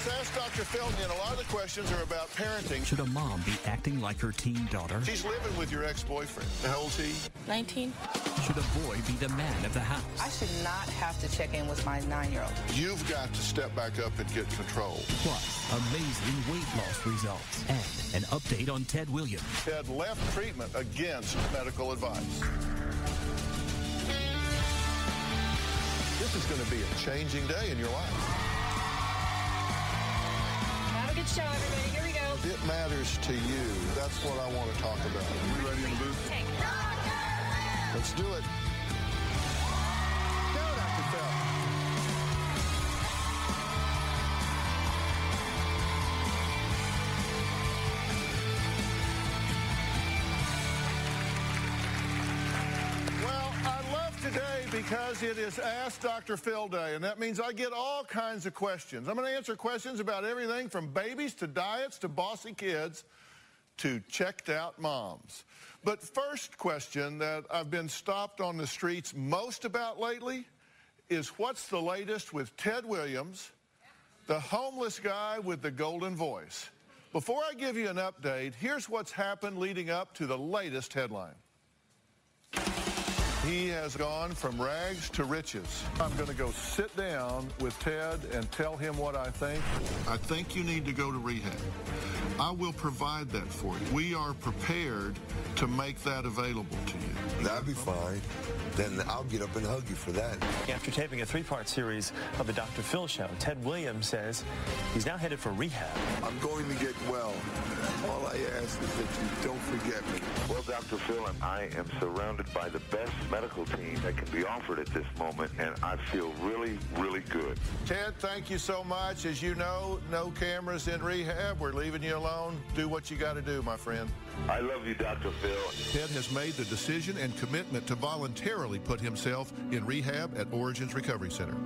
It's Ask Dr. Phil, and a lot of the questions are about parenting. Should a mom be acting like her teen daughter? She's living with your ex-boyfriend. How old is he? 19. Should a boy be the man of the house? I should not have to check in with my 9-year-old. You've got to step back up and get control. Plus, amazing weight loss results and an update on Ted Williams. Ted left treatment against medical advice. This is going to be a changing day in your life. Have a good show, everybody. Here we go. It matters to you. That's what I want to talk about. Are we ready in the booth? Let's do it. Go, Dr. Phil. Well, I love today because it is Ask Dr. Phil Day, and that means I get all kinds of questions. I'm going to answer questions about everything from babies to diets to bossy kids to checked out moms. But first question that I've been stopped on the streets most about lately is what's the latest with Ted Williams, the homeless guy with the golden voice. Before I give you an update, here's what's happened leading up to the latest headline. He has gone from rags to riches. I'm going to go sit down with Ted and tell him what I think. I think you need to go to rehab. I will provide that for you. We are prepared to make that available to you. That'd be fine. Then I'll get up and hug you for that. After taping a 3-part series of the Dr. Phil Show, Ted Williams says he's now headed for rehab. I'm going to get well. All I ask is that you don't forget me. Well, Dr. Phil and I am surrounded by the best medical team that can be offered at this moment, and I feel really, really good. Ted, thank you so much. As you know, no cameras in rehab. We're leaving you alone. Do what you got to do, my friend. I love you, Dr. Phil. Ted has made the decision and commitment to voluntarily put himself in rehab at Origins Recovery Center.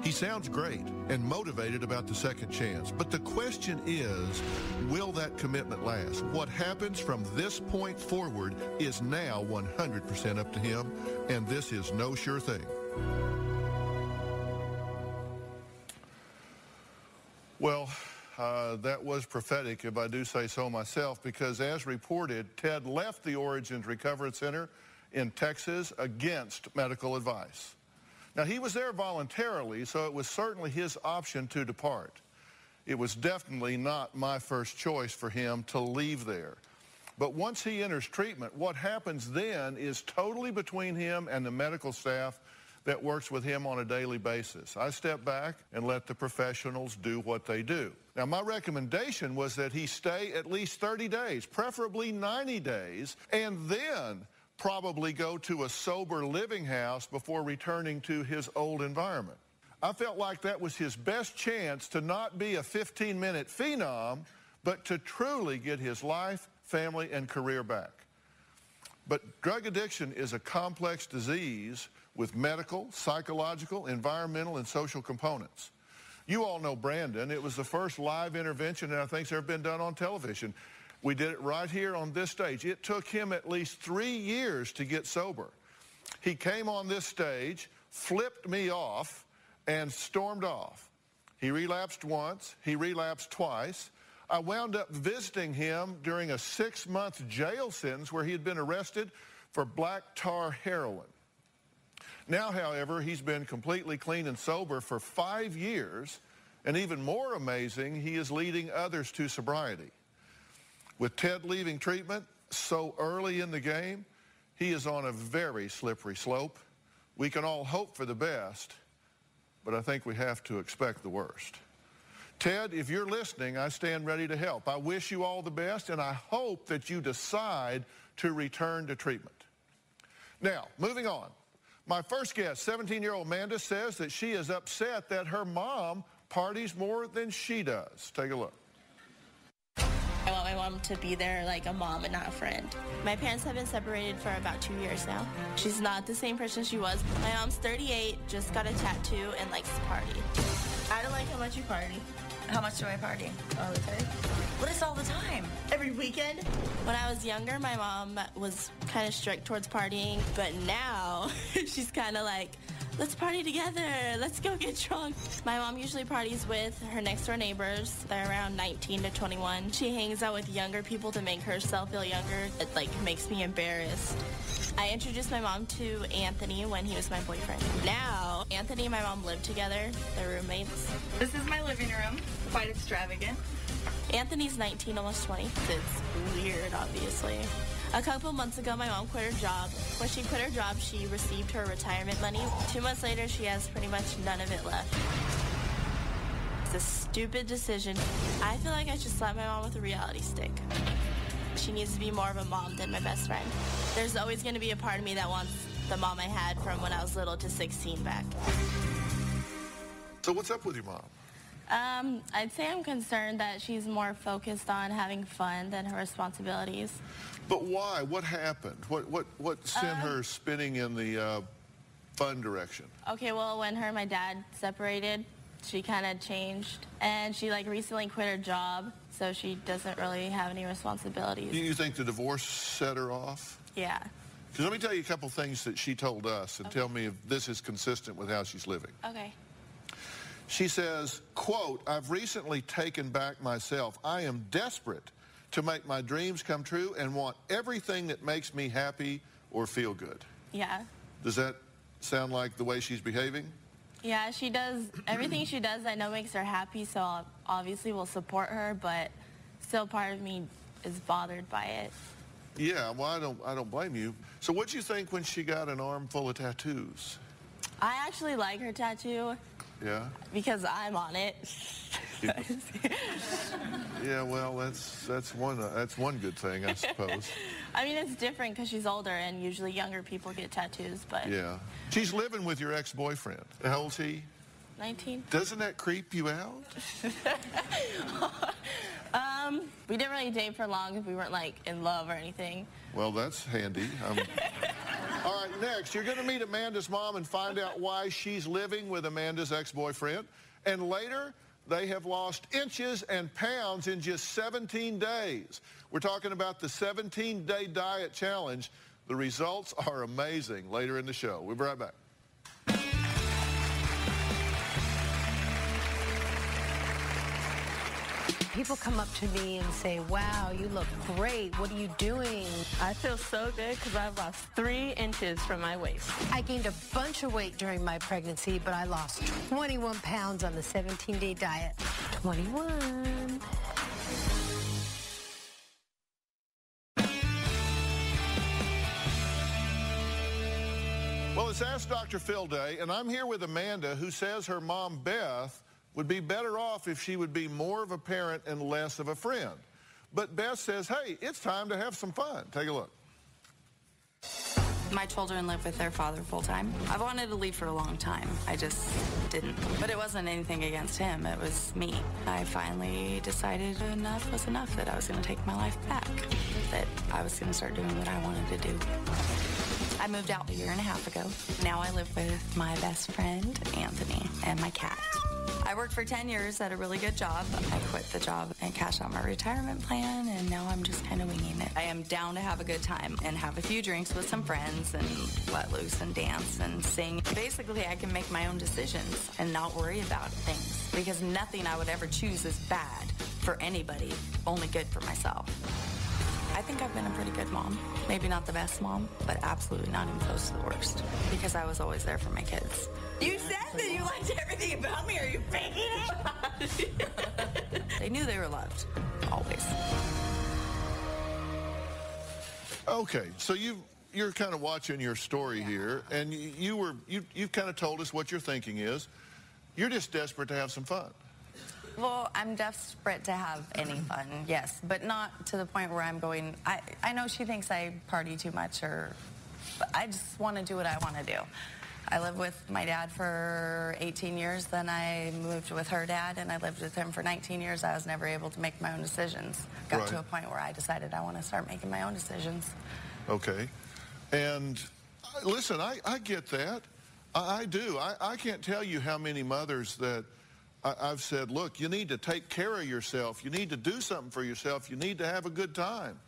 He sounds great and motivated about the second chance, but the question is, will that commitment last? What happens from this point forward is now 100% up to him, and this is no sure thing. Well, that was prophetic, if I do say so myself, because as reported, Ted left the Origins Recovery Center in Texas against medical advice. Now, he was there voluntarily, so it was certainly his option to depart. It was definitely not my first choice for him to leave there. But once he enters treatment, what happens then is totally between him and the medical staff that works with him on a daily basis. I step back and let the professionals do what they do. Now, my recommendation was that he stay at least 30 days, preferably 90 days, and then probably go to a sober living house before returning to his old environment. I felt like that was his best chance to not be a 15-minute phenom, but to truly get his life, family, and career back. But drug addiction is a complex disease with medical, psychological, environmental, and social components. You all know Brandon. It was the first live intervention that I think's ever been done on television. We did it right here on this stage. It took him at least 3 years to get sober. He came on this stage, flipped me off, and stormed off. He relapsed once. He relapsed twice. I wound up visiting him during a 6-month jail sentence where he had been arrested for black tar heroin. Now, however, he's been completely clean and sober for 5 years, and even more amazing, he is leading others to sobriety. With Ted leaving treatment so early in the game, he is on a very slippery slope. We can all hope for the best, but I think we have to expect the worst. Ted, if you're listening, I stand ready to help. I wish you all the best, and I hope that you decide to return to treatment. Now, moving on. My first guest, 17-year-old Amanda, says that she is upset that her mom parties more than she does. Take a look. I want my mom to be there like a mom and not a friend. My parents have been separated for about 2 years now. She's not the same person she was. My mom's 38, just got a tattoo, and likes to party. I don't like how much you party. How much do I party? All the time. What is all the time? Every weekend? When I was younger, my mom was kind of strict towards partying, but now she's kind of like, let's party together. Let's go get drunk. My mom usually parties with her next door neighbors. They're around 19 to 21. She hangs out with younger people to make herself feel younger. It makes me embarrassed. I introduced my mom to Anthony when he was my boyfriend. Now, Anthony and my mom live together. They're roommates. This is my living room. Quite extravagant. Anthony's 19, almost 20. It's weird, obviously. A couple months ago, my mom quit her job. When she quit her job, she received her retirement money. 2 months later, she has pretty much none of it left. It's a stupid decision. I feel like I should slap my mom with a reality stick. She needs to be more of a mom than my best friend. There's always going to be a part of me that wants the mom I had from when I was little to 16 back. So what's up with your mom? I'd say I'm concerned that she's more focused on having fun than her responsibilities. But why? What happened? What sent her spinning in the fun direction? Okay, well, when her and my dad separated, she kind of changed. And she, recently quit her job, so she doesn't really have any responsibilities. You think the divorce set her off? Yeah. Because let me tell you a couple things that she told us and tell me if this is consistent with how she's living. Okay. She says, quote, I've recently taken back myself. I am desperate to make my dreams come true and want everything that makes me happy or feel good. Yeah. Does that sound like the way she's behaving? Yeah, she does. Everything she does I know makes her happy, so I obviously will support her, but still part of me is bothered by it. Yeah, well, I don't blame you. So what'd you think when she got an arm full of tattoos? I actually like her tattoo. Yeah? Because I'm on it. Yeah, well, that's one good thing, I suppose. I mean, it's different because she's older, and usually younger people get tattoos, but... Yeah. She's living with your ex-boyfriend. How old's he? 19. Doesn't that creep you out? We didn't really date for long if we weren't, in love or anything. Well, that's handy. All right, next, you're going to meet Amanda's mom and find out why she's living with Amanda's ex-boyfriend. And later, they have lost inches and pounds in just 17 days. We're talking about the 17-day diet challenge. The results are amazing later in the show. We'll be right back. People come up to me and say, wow, you look great. What are you doing? I feel so good because I've lost 3 inches from my waist. I gained a bunch of weight during my pregnancy, but I lost 21 pounds on the 17-day diet. 21. Well, it's Ask Dr. Phil Day, and I'm here with Amanda, who says her mom, Beth, would be better off if she would be more of a parent and less of a friend. But Beth says, hey, it's time to have some fun. Take a look. My children live with their father full-time. I've wanted to leave for a long time. I just didn't. But it wasn't anything against him. It was me. I finally decided enough was enough, that I was going to take my life back, that I was going to start doing what I wanted to do. I moved out a 1.5 years ago. Now I live with my best friend, Anthony, and my cat. I worked for 10 years at a really good job. I quit the job and cashed out my retirement plan, and now I'm just kind of winging it. I am down to have a good time and have a few drinks with some friends and let loose and dance and sing. Basically, I can make my own decisions and not worry about things, because nothing I would ever choose is bad for anybody, only good for myself. I think I've been a pretty good mom. Maybe not the best mom, but absolutely not even close to the worst, because I was always there for my kids. You said that you liked everything about me. Are you faking it? They knew they were loved, always. Okay, so you're kind of watching your story here, and you've kind of told us what your thinking is. You're just desperate to have some fun. Well, I'm desperate to have any fun, yes, but not to the point where I'm going, I know she thinks I party too much, but I just want to do what I want to do. I lived with my dad for 18 years, then I moved with her dad, and I lived with him for 19 years. I was never able to make my own decisions. Got to a point where I decided I want to start making my own decisions. Okay. And listen, I get that. I do. I can't tell you how many mothers that I've said, look, you need to take care of yourself. You need to do something for yourself. You need to have a good time.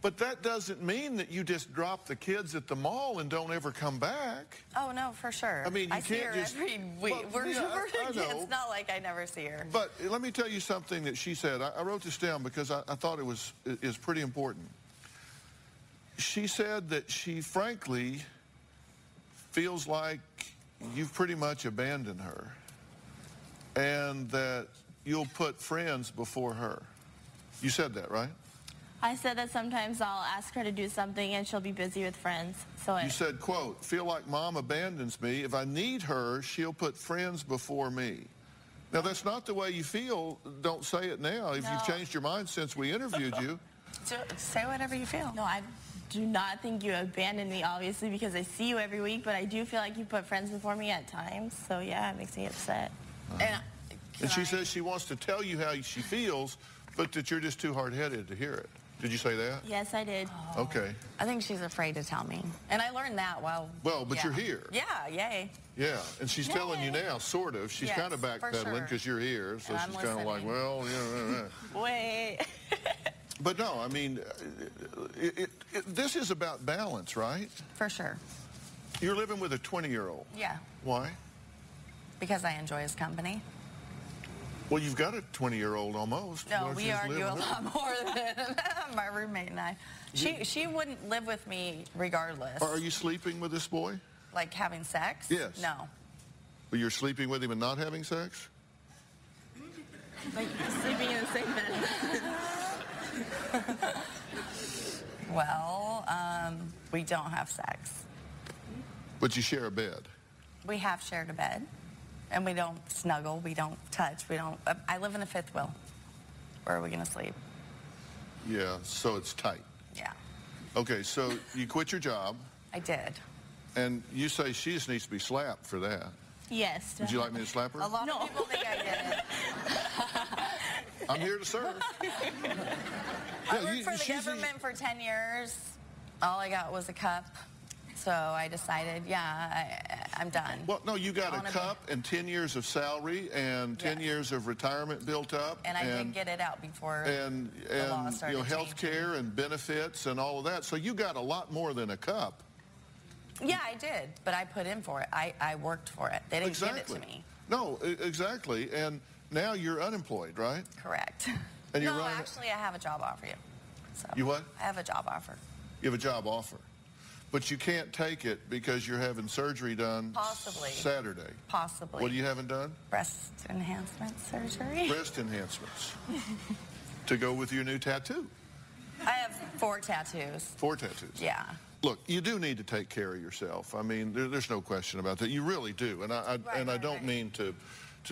But that doesn't mean that you just drop the kids at the mall and don't ever come back. Oh, no, for sure. I mean, you see can't her just... every week. Well, yeah, I know. It's not like I never see her. But let me tell you something that she said. I wrote this down because I thought it is pretty important. She said that she frankly feels like you've pretty much abandoned her and that you'll put friends before her. You said that, right? I said that sometimes I'll ask her to do something and she'll be busy with friends. So You said, quote, feel like mom abandons me. If I need her, she'll put friends before me. Now, that's not the way you feel. Don't say it now. If you've changed your mind since we interviewed you. Say whatever you feel. No, I do not think you abandoned me, obviously, because I see you every week, but I do feel like you put friends before me at times. So, yeah, it makes me upset. And she says she wants to tell you how she feels, but that you're just too hard-headed to hear it. Did you say that? Yes, I did. Okay. I think she's afraid to tell me. And I learned that while... Well, but you're here. Yeah, yay. Yeah, and she's telling you now, sort of. She's kind of backpedaling because you're here, so she's kind of like, well, yeah. Wait. But no, I mean, this is about balance, right? For sure. You're living with a 20-year-old. Yeah. Why? Because I enjoy his company. Well, you've got a 20-year-old almost. No, we argue a lot more than my roommate and I. She wouldn't live with me regardless. Are you sleeping with this boy? Like having sex? Yes. No. Well, you're sleeping with him and not having sex? Like sleeping in the same bed. Well, we don't have sex. But you share a bed? We have shared a bed. And we don't snuggle, we don't touch, we don't... I live in a fifth wheel. Where are we going to sleep? Yeah, so it's tight. Yeah. Okay, so you quit your job. I did. And you say she just needs to be slapped for that. Yes. Would you like me to slap her? A lot of people think I did it. I'm here to serve. I worked for the government for 10 years. All I got was a cup. So I decided, I'm done. Well, no, you got a cup and 10 years of salary and 10 years of retirement built up. And I did get it out before the law started health care and benefits and all of that. So you got a lot more than a cup. Yeah, I did. But I put in for it. I worked for it. They didn't give it to me. No, exactly. And now you're unemployed, right? Correct. And no, actually, I have a job offer. So you what? I have a job offer. You have a job offer. But you can't take it because you're having surgery done possibly Saturday. Possibly. What you haven't done? Breast enhancement surgery. Breast enhancements. To go with your new tattoo. I have 4 tattoos. 4 tattoos. Yeah. Look, you do need to take care of yourself. I mean, there's no question about that. You really do. And I don't mean to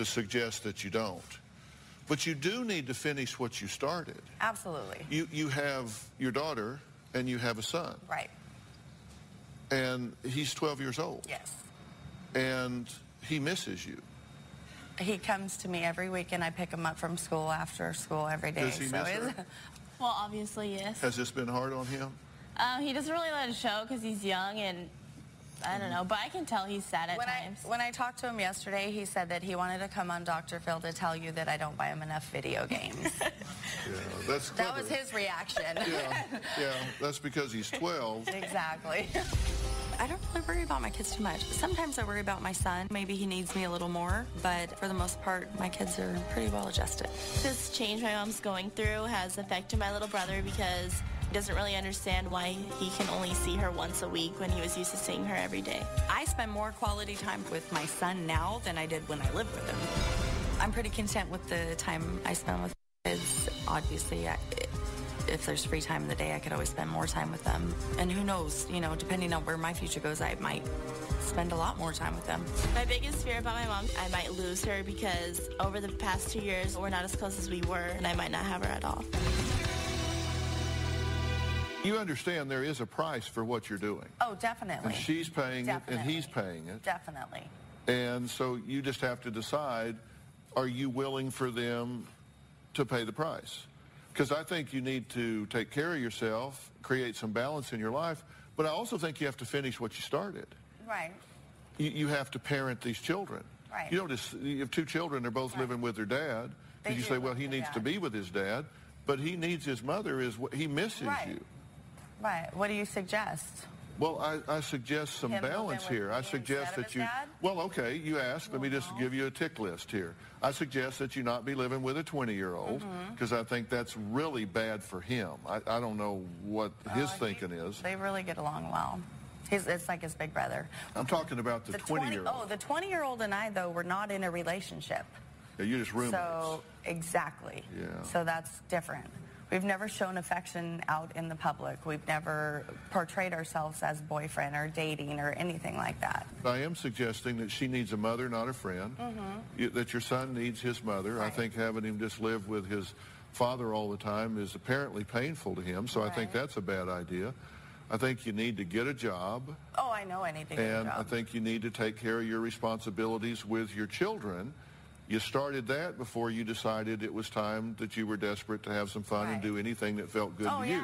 suggest that you don't. But you do need to finish what you started. Absolutely. You have your daughter and you have a son. Right. And he's 12 years old. Yes. And he misses you. He comes to me every week, and I pick him up from school after school every day. Does he miss her? Well, obviously, yes. Has this been hard on him? He doesn't really let it show because he's young, and I don't know, but I can tell he's sad at times. When I talked to him yesterday, he said that he wanted to come on Dr. Phil to tell you that I don't buy him enough video games. That was his reaction. Yeah, that's because he's 12. Exactly. I don't really worry about my kids too much. Sometimes I worry about my son. Maybe he needs me a little more, but for the most part, my kids are pretty well adjusted. This change my mom's going through has affected my little brother because he doesn't really understand why he can only see her once a week when he was used to seeing her every day. I spend more quality time with my son now than I did when I lived with him. I'm pretty content with the time I spend with kids. Obviously, if there's free time in the day, I could always spend more time with them. And who knows, depending on where my future goes, I might spend a lot more time with them. My biggest fear about my mom, I might lose her because over the past 2 years, we're not as close as we were, and I might not have her at all. You understand there is a price for what you're doing. Oh, definitely. And she's paying it, and he's paying it. Definitely. And so you just have to decide, are you willing for them to pay the price? Because I think you need to take care of yourself, create some balance in your life, but I also think you have to finish what you started. Right. You have to parent these children. Right. You have 2 children, they're both living with their dad. And you say, well, he needs to be with his dad, but he needs his mother, he misses you. Right. What do you suggest? Well, I suggest some Him balance moving with here. I me suggest instead of that his you... dad? Well, okay, you asked. Let me just give you a tick list here. I suggest that you not be living with a 20-year-old because I think that's really bad for him. I don't know what his thinking is. They really get along well. It's like his big brother. I'm talking about the 20-year-old. Oh, the 20-year-old and I, though, were not in a relationship. Yeah, you're just roommates. So, exactly. Yeah. So that's different. We've never shown affection out in the public. We've never portrayed ourselves as boyfriend or dating or anything like that. I am suggesting that she needs a mother, not a friend, that your son needs his mother. Right. I think having him just live with his father all the time is apparently painful to him, so I think that's a bad idea. I think you need to get a job. Oh, I know I need to get a job. And I think you need to take care of your responsibilities with your children. You started that before you decided it was time that you were desperate to have some fun and do anything that felt good to you.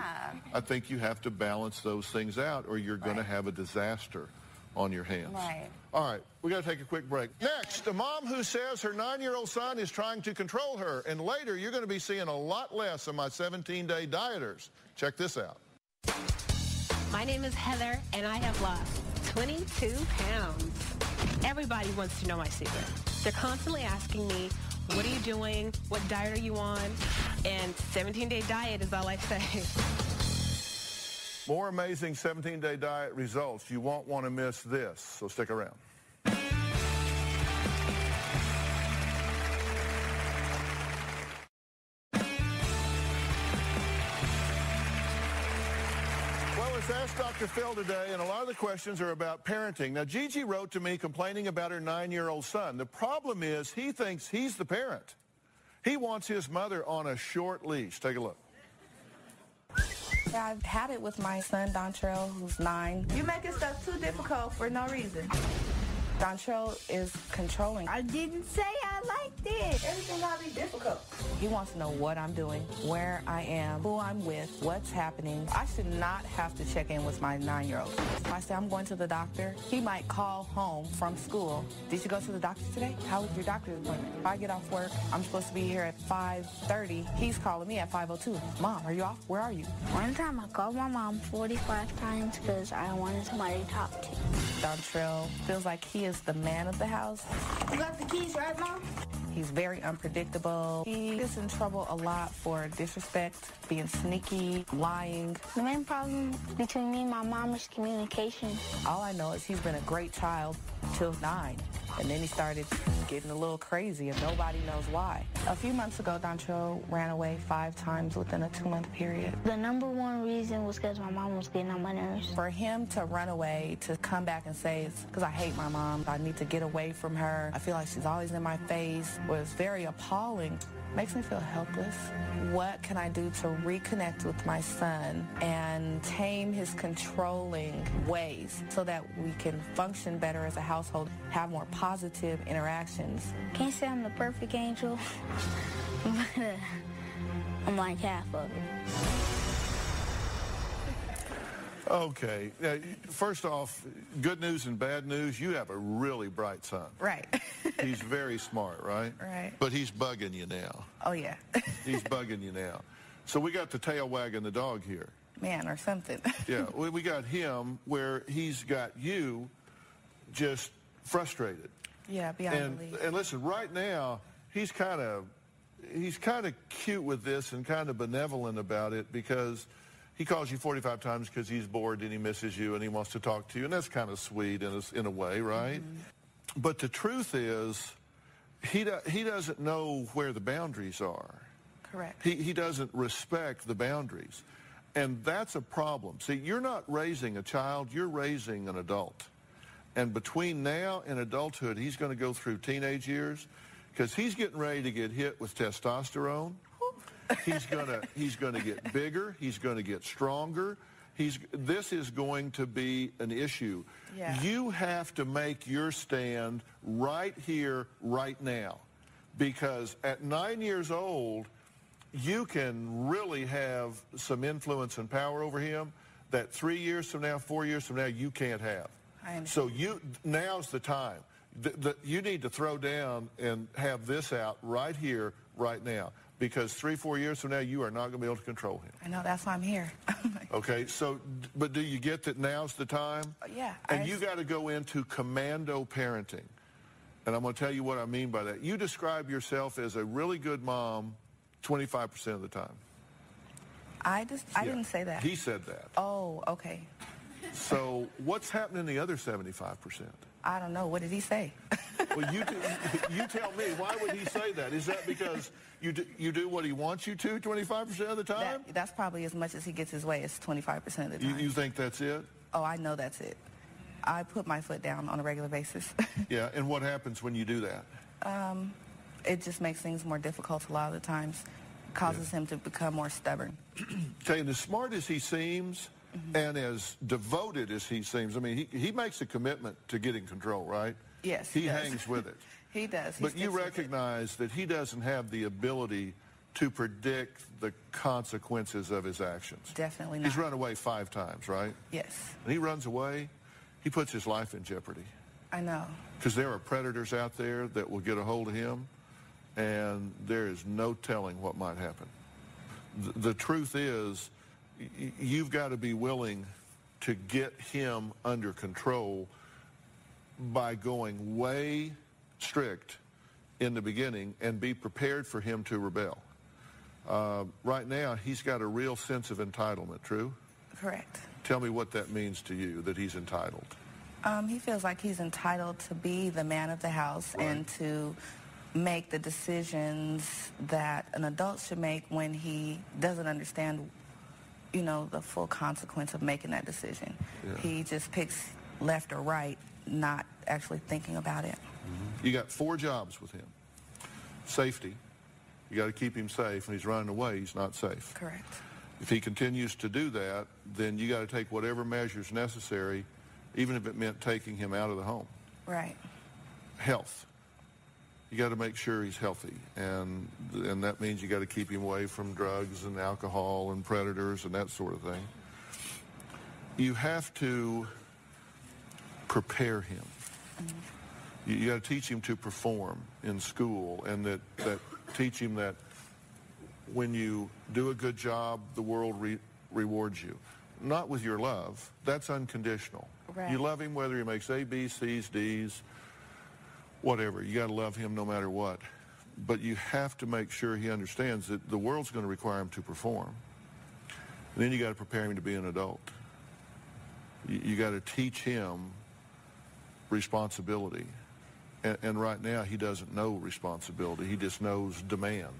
I think you have to balance those things out or you're going to have a disaster on your hands. Right. All right, we got to take a quick break. Next, a mom who says her 9-year-old son is trying to control her. And later, you're going to be seeing a lot less of my 17-day dieters. Check this out. My name is Heather, and I have lost 22 pounds. Everybody wants to know my secret. They're constantly asking me, what are you doing? What diet are you on? And 17-day diet is all I say. More amazing 17-day diet results. You won't want to miss this, so stick around. Ask Dr. Phil today, and a lot of the questions are about parenting. Now, Gigi wrote to me complaining about her 9-year-old son. The problem is he thinks he's the parent. He wants his mother on a short leash. Take a look. I've had it with my son, Dontrell, who's 9. You making stuff too difficult for no reason. Dontrell is controlling. I didn't say I liked it. Everything gotta be difficult. He wants to know what I'm doing, where I am, who I'm with, what's happening. I should not have to check in with my 9-year-old. If I say I'm going to the doctor, he might call home from school. Did you go to the doctor today? How was your doctor's appointment? If I get off work, I'm supposed to be here at 5:30. He's calling me at 5:02. Mom, are you off? Where are you? One time I called my mom 45 times because I wanted somebody to talk to. Dontrell feels like he is the man of the house. You got the keys, right, Mom? He's very unpredictable. He gets in trouble a lot for disrespect, being sneaky, lying. The main problem between me and my mom is communication. All I know is he's been a great child till 9. And then he started getting a little crazy, and nobody knows why. A few months ago, Dontrell ran away 5 times within a 2-month period. The number one reason was because my mom was getting on my nerves. For him to run away, to come back and say, it's because I hate my mom, I need to get away from her, I feel like she's always in my face, was very appalling. Makes me feel helpless. What can I do to reconnect with my son and tame his controlling ways so that we can function better as a household, have more positive interactions? Can't say I'm the perfect angel, but I'm like half of it. Okay. First off, good news and bad news, you have a really bright son. Right. He's very smart, right? Right. But he's bugging you now. Oh, yeah. He's bugging you now. So we got the tail wagging the dog here. Man, or something. Yeah, we got him where he's got you just frustrated. Yeah, beyond belief. And listen, right now, he's kind of cute with this and kind of benevolent about it because he calls you 45 times because he's bored and he misses you and he wants to talk to you, and that's kind of sweet in a way, right? Mm-hmm. But the truth is, he doesn't know where the boundaries are. Correct. He doesn't respect the boundaries, and that's a problem. See, you're not raising a child, you're raising an adult. And between now and adulthood, he's going to go through teenage years because he's getting ready to get hit with testosterone. He's gonna get bigger. He's going to get stronger. This is going to be an issue. Yeah. You have to make your stand right here, right now, because at 9 years old, you can really have some influence and power over him that 3 years from now, 4 years from now, you can't have. I understand. So now's the time. You need to throw down and have this out right here, right now. Because 3-4 years from now, you are not going to be able to control him. I know, that's why I'm here. Okay, so, but do you get that now's the time? Yeah. And you got to go into commando parenting. And I'm going to tell you what I mean by that. You describe yourself as a really good mom 25% of the time. I didn't say that. He said that. Oh, okay. So what's happening the other 75%? I don't know. What did he say? Well, you tell me. Why would he say that? Is that because you do what he wants you to 25% of the time? That's probably as much as he gets his way, is 25% of the time. You think that's it? Oh, I know that's it. I put my foot down on a regular basis. Yeah, and what happens when you do that? It just makes things more difficult a lot of the times. Causes him to become more stubborn. Tell you, as smart as he seems, and as devoted as he seems, I mean, he makes a commitment to getting control, right? Yes, he hangs with it. He does. But you recognize that he doesn't have the ability to predict the consequences of his actions. Definitely not. He's run away 5 times, right? Yes. When he runs away, he puts his life in jeopardy. I know. Because there are predators out there that will get a hold of him, and there is no telling what might happen. The truth is, you've got to be willing to get him under control by going way strict in the beginning and be prepared for him to rebel. Right now, he's got a real sense of entitlement, true? Correct. Tell me what that means to you, that he's entitled. He feels like he's entitled to be the man of the house and to make the decisions that an adult should make when he doesn't understand, you know, the full consequence of making that decision. Yeah. He just picks left or right, not actually thinking about it. You got 4 jobs with him. Safety. You got to keep him safe. When he's running away, he's not safe. Correct. If he continues to do that, then you got to take whatever measures necessary, even if it meant taking him out of the home. Right. Health. You got to make sure he's healthy, and that means you got to keep him away from drugs and alcohol and predators and that sort of thing. You have to prepare him. You got to teach him to perform in school, and that teach him that when you do a good job, the world rewards you. Not with your love. That's unconditional. Right. You love him whether he makes A, B, C's, D's, whatever. You got to love him no matter what. But you have to make sure he understands that the world's going to require him to perform. And then you got to prepare him to be an adult. You got to teach him responsibility. And right now, he doesn't know responsibility. He just knows demand.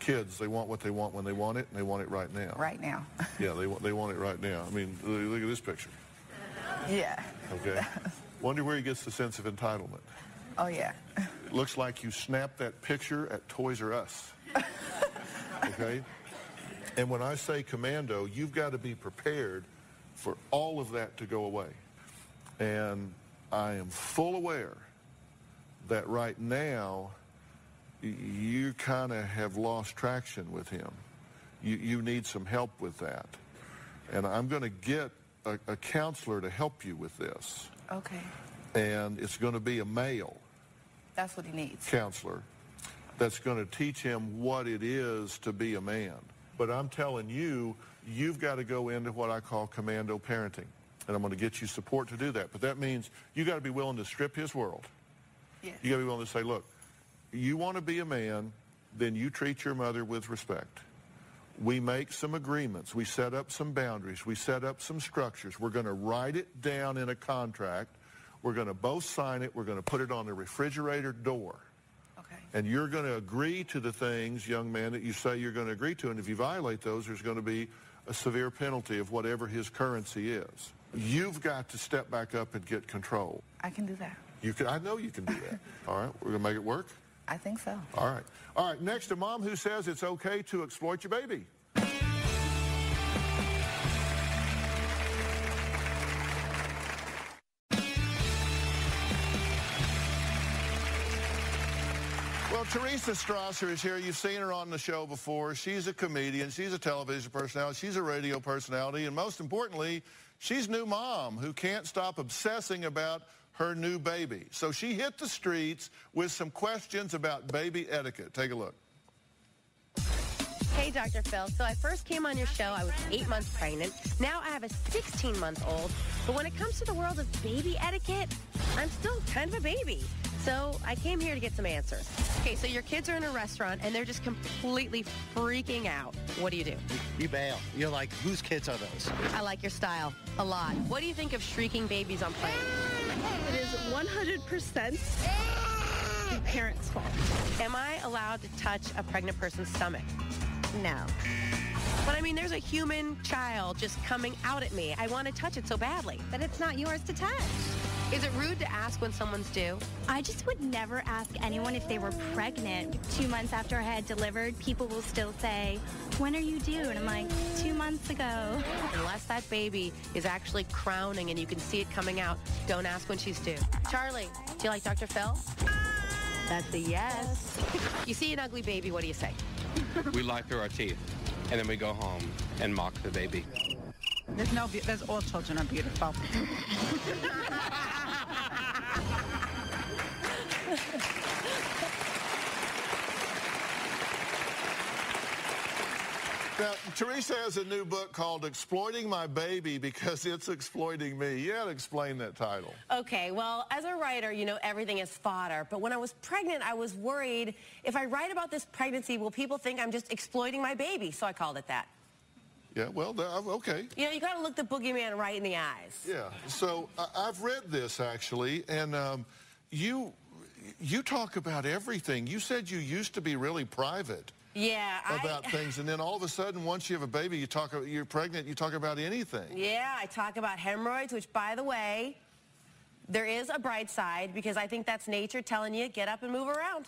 Kids, they want what they want when they want it, and they want it right now. Right now. Yeah, they want it right now. I mean, look at this picture. Yeah. Okay. Wonder where he gets the sense of entitlement. Oh, yeah. It looks like you snapped that picture at Toys R Us. Okay? And when I say commando, you've got to be prepared for all of that to go away. And I am full aware that right now you kind of have lost traction with him. You need some help with that. And I'm going to get a counselor to help you with this. Okay. And it's going to be a male. That's what he needs. Counselor that's going to teach him what it is to be a man. But I'm telling you, you've got to go into what I call commando parenting. And I'm going to get you support to do that. But that means you got to be willing to strip his world. Yes. You got to be willing to say, look, you want to be a man, then you treat your mother with respect. We make some agreements. We set up some boundaries. We set up some structures. We're going to write it down in a contract. We're going to both sign it. We're going to put it on the refrigerator door. Okay. And you're going to agree to the things, young man, that you say you're going to agree to. And if you violate those, there's going to be a severe penalty of whatever his currency is. You've got to step back up and get control. I can do that. I know you can do that. All right, we're going to make it work? I think so. All right. All right, next, a mom who says it's okay to exploit your baby. Well, Teresa Strasser is here. You've seen her on the show before. She's a comedian. She's a television personality. She's a radio personality. And most importantly, she's a new mom who can't stop obsessing about her new baby. So she hit the streets with some questions about baby etiquette. Take a look. Hey, Dr. Phil. So I first came on your show, I was 8 months pregnant. Now I have a 16-month-old. But when it comes to the world of baby etiquette, I'm still kind of a baby. So I came here to get some answers. Okay, so your kids are in a restaurant and they're just completely freaking out. What do? You bail. You're like, whose kids are those? I like your style a lot. What do you think of shrieking babies on planes? It is 100% the parents' fault. Am I allowed to touch a pregnant person's stomach? No. But I mean, there's a human child just coming out at me. I want to touch it so badly. But it's not yours to touch. Is it rude to ask when someone's due? I just would never ask anyone if they were pregnant. 2 months after I had delivered, people will still say, when are you due? And I'm like, 2 months ago. Unless that baby is actually crowning and you can see it coming out, don't ask when she's due. Charlie, do you like Dr. Phil? That's a yes. You see an ugly baby, what do you say? We lie through our teeth, and then we go home and mock the baby. There's all children are beautiful. Now, Teresa has a new book called Exploiting My Baby because it's exploiting me. You had to explain that title. Okay, well, as a writer, you know, everything is fodder. But when I was pregnant, I was worried, if I write about this pregnancy, will people think I'm just exploiting my baby? So I called it that. Yeah, well, okay. You know, you got to look the boogeyman right in the eyes. Yeah, so I've read this, actually, and you talk about everything. You said you used to be really private. Yeah, about things, and then all of a sudden, once you have a baby, you're pregnant, you talk about anything. Yeah, I talk about hemorrhoids, which, by the way, there is a bright side, because I think that's nature telling you, get up and move around.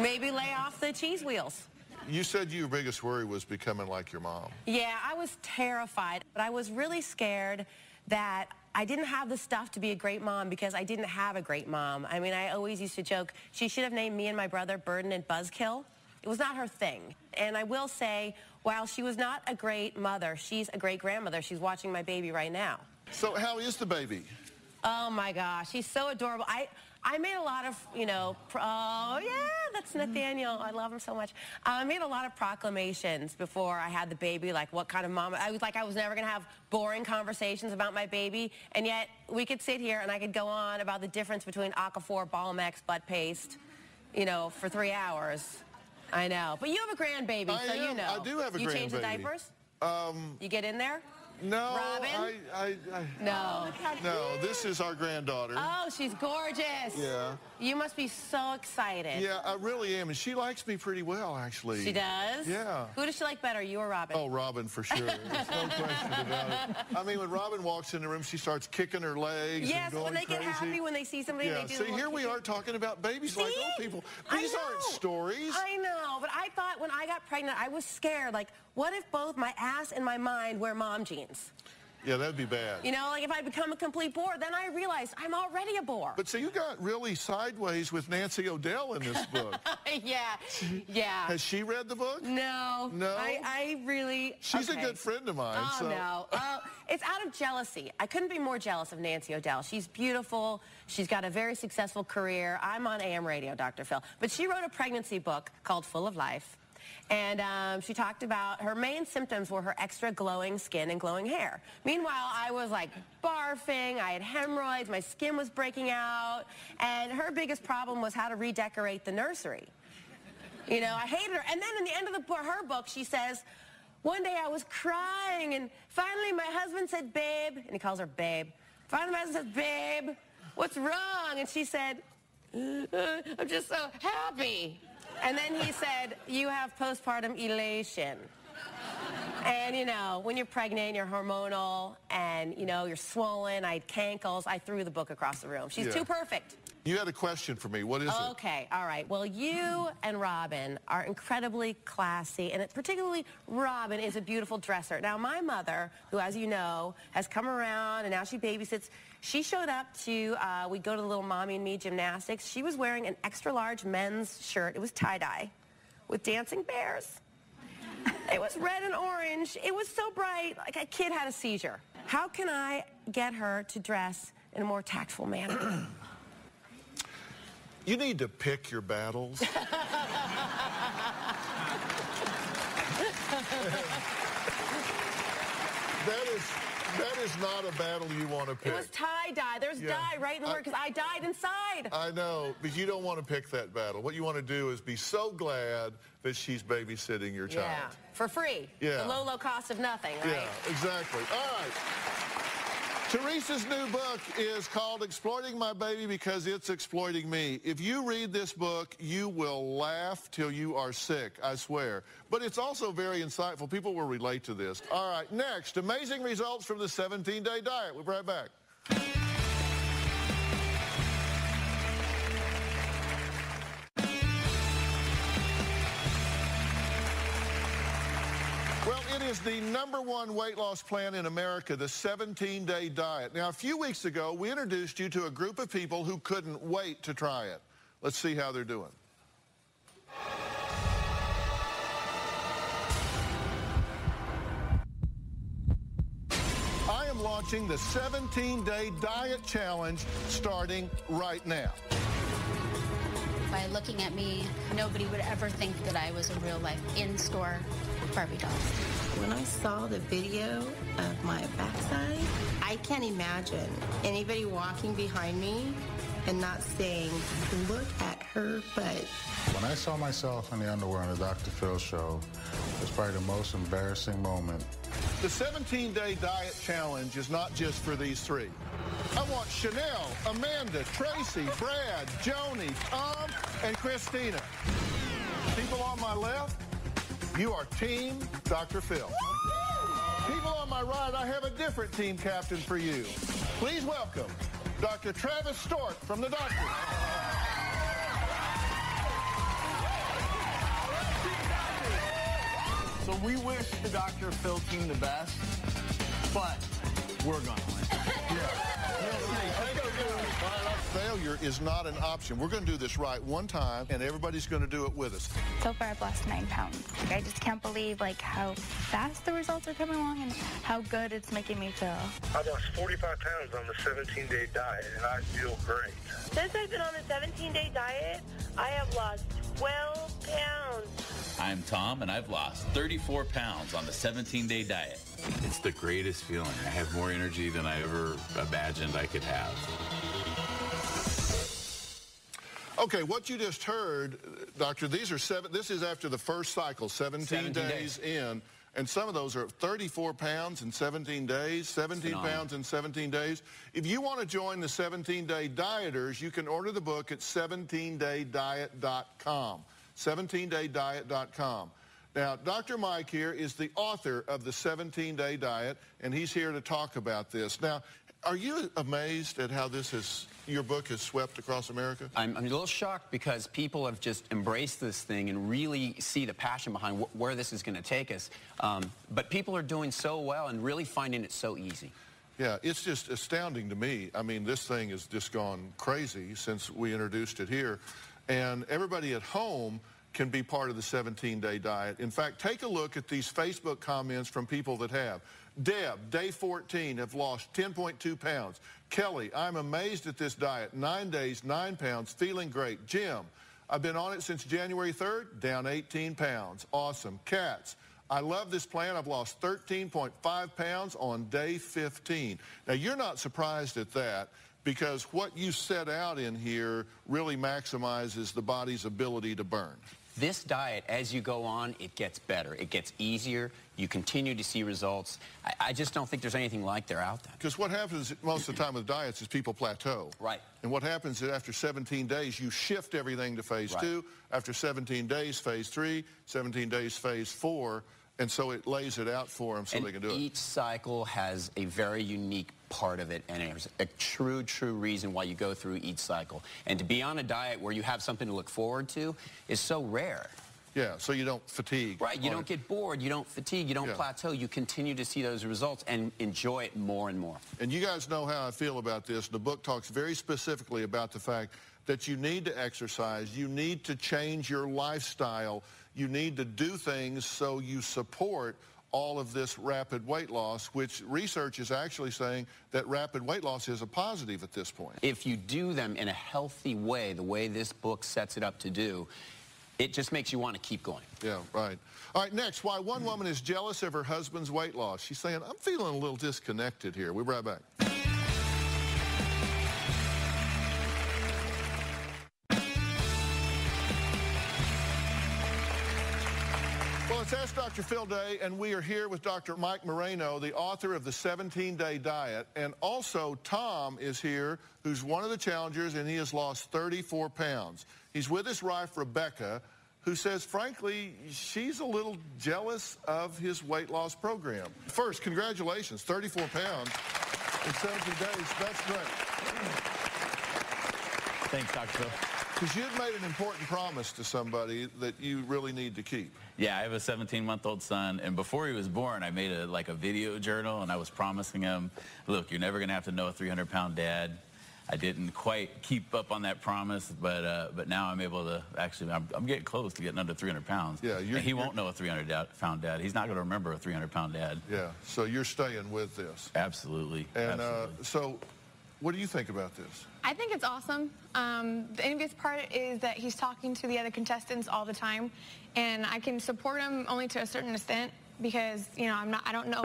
Maybe lay off the cheese wheels. You said your biggest worry was becoming like your mom. Yeah, I was terrified, but I was really scared that I didn't have the stuff to be a great mom because I didn't have a great mom. I mean, I always used to joke, she should have named me and my brother Burden and Buzzkill. It was not her thing. And I will say, while she was not a great mother, she's a great grandmother. She's watching my baby right now. So how is the baby? Oh, my gosh. He's so adorable. I made a lot of, you know, oh, yeah, that's Nathaniel. I love him so much. I made a lot of proclamations before I had the baby, like what kind of mom. I was never going to have boring conversations about my baby, and yet we could sit here and I could go on about the difference between Aquaphor, Balmex, butt paste, you know, for 3 hours. I know. But you have a grandbaby, so you know. I do have a grandbaby. You change the diapers? You get in there? No, Robin? No. No, this is our granddaughter. Oh, she's gorgeous. Yeah. You must be so excited. Yeah, I really am, and she likes me pretty well, actually. She does? Yeah. Who does she like better, you or Robin? Oh, Robin, for sure. There's no question about it. I mean, when Robin walks in the room, she starts kicking her legs and going when they crazy. get happy when they see somebody, yeah, they do. See, here we are talking about babies like old people. These aren't stories. I know, but I thought when I got pregnant, I was scared. Like, what if both my ass and my mind wear mom jeans? Yeah, that'd be bad. You know, like if I become a complete bore, then I realized I'm already a bore. But so you got really sideways with Nancy O'Dell in this book. Yeah. Has she read the book? No. No? I really... She's a good friend of mine. Oh, so. no. It's out of jealousy. I couldn't be more jealous of Nancy O'Dell. She's beautiful. She's got a very successful career. I'm on AM radio, Dr. Phil. But she wrote a pregnancy book called Full of Life. And she talked about her main symptoms were her extra glowing skin and glowing hair. Meanwhile, I was like barfing, I had hemorrhoids, my skin was breaking out, and her biggest problem was how to redecorate the nursery. You know, I hated her. And then in the end of her book, she says, one day I was crying, and finally my husband said, babe, and he calls her babe. Finally my husband says, babe, what's wrong? And she said, I'm just so happy. And then he said, you have postpartum elation. And, you know, when you're pregnant, you're hormonal, and, you know, you're swollen. I had cankles. I threw the book across the room. She's too perfect. You had a question for me. What is it? Okay, all right. Well, you and Robin are incredibly classy, and particularly Robin is a beautiful dresser. Now, my mother, who, as you know, has come around, and now she babysits, she showed up to, we go to the little Mommy and Me gymnastics. She was wearing an extra large men's shirt. It was tie-dye with dancing bears. It was red and orange. It was so bright, like a kid had a seizure. How can I get her to dress in a more tactful manner. You need to pick your battles. That is not a battle you want to pick. It was tie-dye. There's dye right in the word because I died inside. I know, but you don't want to pick that battle. What you want to do is be so glad that she's babysitting your child. Yeah, for free. Yeah. The low cost of nothing, right? Yeah, exactly. All right. Teresa's new book is called Exploiting My Baby Because It's Exploiting Me. If you read this book, you will laugh till you are sick, I swear. But it's also very insightful. People will relate to this. All right, next, amazing results from the 17-day diet. We'll be right back. It is the #1 weight loss plan in America, the 17-day diet. Now, a few weeks ago, we introduced you to a group of people who couldn't wait to try it. Let's see how they're doing. I am launching the 17-day diet challenge starting right now. By looking at me, nobody would ever think that I was a real-life in-store Barbie doll. When I saw the video of my backside, I can't imagine anybody walking behind me and not saying, look at her butt. When I saw myself in the underwear on the Dr. Phil show, it was probably the most embarrassing moment. The 17-day diet challenge is not just for these three. I want Chanel, Amanda, Tracy, Brad, Joni, Tom, and Christina. People on my left, you are Team Dr. Phil. People on my right, I have a different team captain for you. Please welcome Dr. Travis Stork from The Doctor. So we wish the Dr. Phil team the best, but we're going to win. Failure is not an option. We're going to do this right one time, and everybody's going to do it with us. So far, I've lost 9 pounds. I just can't believe how fast the results are coming along and how good it's making me feel. I lost 45 pounds on the 17-day diet, and I feel great. Since I've been on the 17-day diet, I have lost 12 pounds. I'm Tom, and I've lost 34 pounds on the 17-day diet. It's the greatest feeling. I have more energy than I ever imagined I could have. Okay, what you just heard, Doctor, this is after the first cycle, 17 days in, and some of those are 34 pounds in 17 days, 17 pounds in 17 days. If you want to join the 17-day dieters, you can order the book at 17daydiet.com, 17daydiet.com. Now, Dr. Mike here is the author of the 17-day diet, and he's here to talk about this. Now, are you amazed at how your book has swept across America? I'm a little shocked because people have just embraced this thing and really see the passion behind where this is going to take us. But people are doing so well and really finding it so easy. Yeah, it's just astounding to me. I mean, this thing has just gone crazy since we introduced it here. And everybody at home can be part of the 17-day diet. In fact, take a look at these Facebook comments from people that have. Deb, day 14, have lost 10.2 pounds. Kelly, I'm amazed at this diet. 9 days, 9 pounds, feeling great. Jim, I've been on it since January 3rd, down 18 pounds. Awesome. Katz, I love this plan. I've lost 13.5 pounds on day 15. Now, you're not surprised at that because what you set out in here really maximizes the body's ability to burn. This diet, as you go on, it gets better. It gets easier. You continue to see results. I just don't think there's anything like they're out there. Because what happens most of the time with diets is people plateau. Right. And what happens is after 17 days, you shift everything to phase 2. After 17 days, phase 3. 17 days, phase 4. And so it lays it out for them so they can do it. Each cycle has a very unique part of it, and there's a true reason why you go through each cycle. And to be on a diet where you have something to look forward to is so rare. Yeah, so you don't fatigue. Right, you don't get bored, you don't fatigue, you don't plateau. You continue to see those results and enjoy it more and more. And you guys know how I feel about this. The book talks very specifically about the fact that you need to exercise, you need to change your lifestyle, you need to do things so you support all of this rapid weight loss, which research is actually saying that rapid weight loss is a positive at this point. If you do them in a healthy way, the way this book sets it up to do, it just makes you want to keep going. Yeah, right. All right, next, why one woman is jealous of her husband's weight loss. She's saying, I'm feeling a little disconnected here. We'll be right back. Well, it's Ask Dr. Phil Day, and we are here with Dr. Mike Moreno, the author of the 17-Day Diet. And also, Tom is here, who's one of the challengers, and he has lost 34 pounds. He's with his wife, Rebecca, who says, frankly, she's a little jealous of his weight loss program. First, congratulations, 34 pounds in 17 days. That's great. Thanks, Dr. Phil. Because you had made an important promise to somebody that you really need to keep. Yeah, I have a 17-month-old son, and before he was born, I made a video journal, and I was promising him, look, you're never going to have to know a 300-pound dad. I didn't quite keep up on that promise, but now I'm able to actually, I'm getting close to getting under 300 pounds. Yeah, he won't know a 300-pound dad. He's not going to remember a 300-pound dad. Yeah, so you're staying with this. Absolutely. And so what do you think about this? I think it's awesome. The envious part is that he's talking to the other contestants all the time, and I can support him only to a certain extent because, you know, I don't know.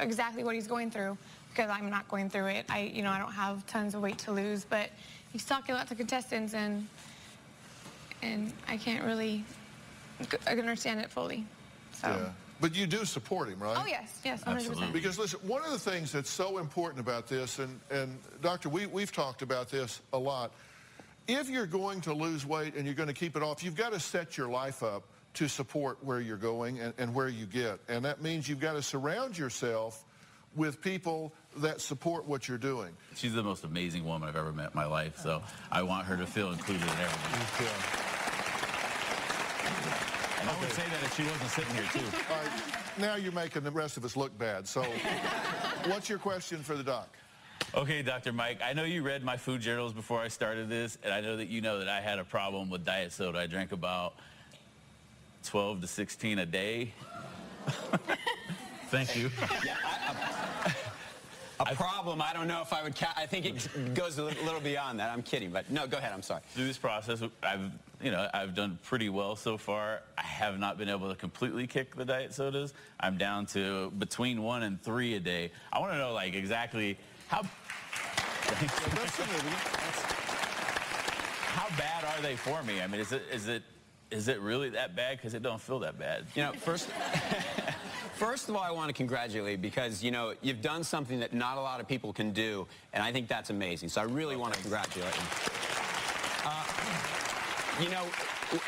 Exactly what he's going through because I'm not going through it. I don't have tons of weight to lose, but he's talking a lot to contestants and I can't really understand it fully. So. Yeah. But you do support him, right? Oh, yes, 100%. Because, listen, one of the things that's so important about this, and Doctor, we've talked about this a lot, if you're going to lose weight and you're going to keep it off, you've got to set your life up to support where you're going and where you get. And that means you've got to surround yourself with people that support what you're doing. She's the most amazing woman I've ever met in my life, so I want her to feel included in everything. And I would say that if she wasn't sitting here, too. All right, now you're making the rest of us look bad. So what's your question for the doc? Okay, Dr. Mike, I know you read my food journals before I started this, and I know that you know that I had a problem with diet soda. I drank about 12 to 16 a day. Thank you. Yeah, a problem, I don't know if I would I think it goes a little beyond that. I'm kidding, but no, go ahead, I'm sorry. Through this process, I've done pretty well so far. I have not been able to completely kick the diet sodas. I'm down to between 1 and 3 a day. I want to know, like, exactly how bad are they for me? I mean, is it really that bad? Because it don't feel that bad. You know, first of all, I want to congratulate you because, you know, you've done something that not a lot of people can do, and I think that's amazing. So I really want to congratulate you. You know,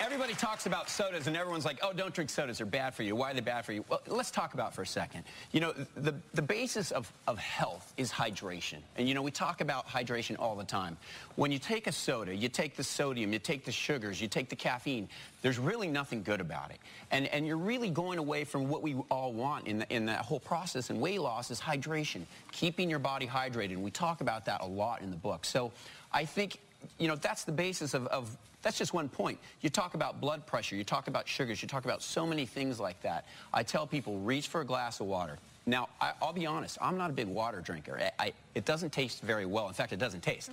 Everybody talks about sodas, and everyone's like, oh, don't drink sodas. They're bad for you. Why are they bad for you? Well, let's talk about it for a second. You know, the basis of health is hydration. And, you know, we talk about hydration all the time. When you take a soda, you take the sodium, you take the sugars, you take the caffeine, there's really nothing good about it. And you're really going away from what we all want in that whole process. And weight loss is hydration, keeping your body hydrated. And we talk about that a lot in the book. So I think, you know, that's the basis of that's just one point. You talk about blood pressure, you talk about sugars, you talk about so many things like that. I tell people, reach for a glass of water. Now, I'll be honest, I'm not a big water drinker. It doesn't taste very well. In fact, it doesn't taste.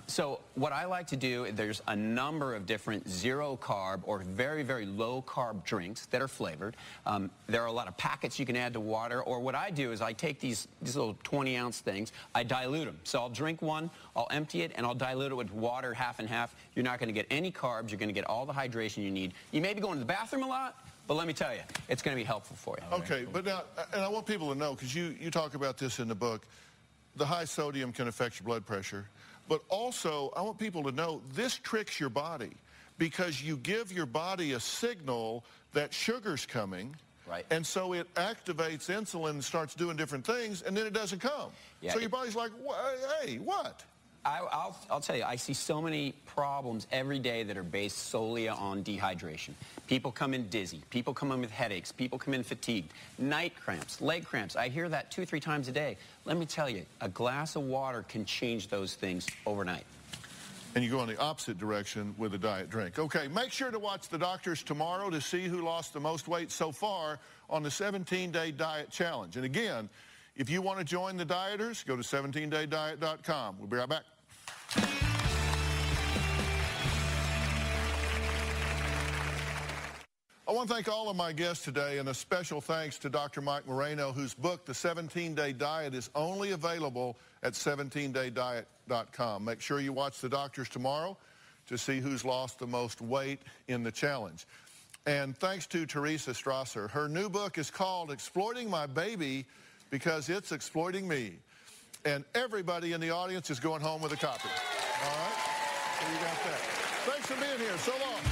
So what I like to do, there's a number of different zero-carb or very, very low-carb drinks that are flavored. There are a lot of packets you can add to water. Or what I do is I take these little 20-ounce things, I dilute them. So I'll drink one, I'll empty it, and I'll dilute it with water half and half. You're not going to get any carbs. You're going to get all the hydration you need. You may be going to the bathroom a lot, but let me tell you, it's going to be helpful for you. Okay, but now, and I want people to know, because you talk about this in the book, the high sodium can affect your blood pressure. But also, I want people to know this tricks your body because you give your body a signal that sugar's coming. Right. And so it activates insulin and starts doing different things, and then it doesn't come. Yeah, so your body's like, hey, what? I'll tell you, I see so many problems every day that are based solely on dehydration. People come in dizzy. People come in with headaches. People come in fatigued. Night cramps, leg cramps. I hear that 2 or 3 times a day. Let me tell you, a glass of water can change those things overnight. And you go in the opposite direction with a diet drink. Okay, make sure to watch the doctors tomorrow to see who lost the most weight so far on the 17-Day Diet Challenge. And again, if you want to join the dieters, go to 17daydiet.com. We'll be right back. I want to thank all of my guests today, and a special thanks to Dr. Mike Moreno, whose book, The 17-Day Diet, is only available at 17daydiet.com. Make sure you watch the doctors tomorrow to see who's lost the most weight in the challenge. And thanks to Teresa Strasser. Her new book is called Exploiting My Baby Because It's Exploiting Me. And everybody in the audience is going home with a copy. All right? So you got that. Thanks for being here. So long.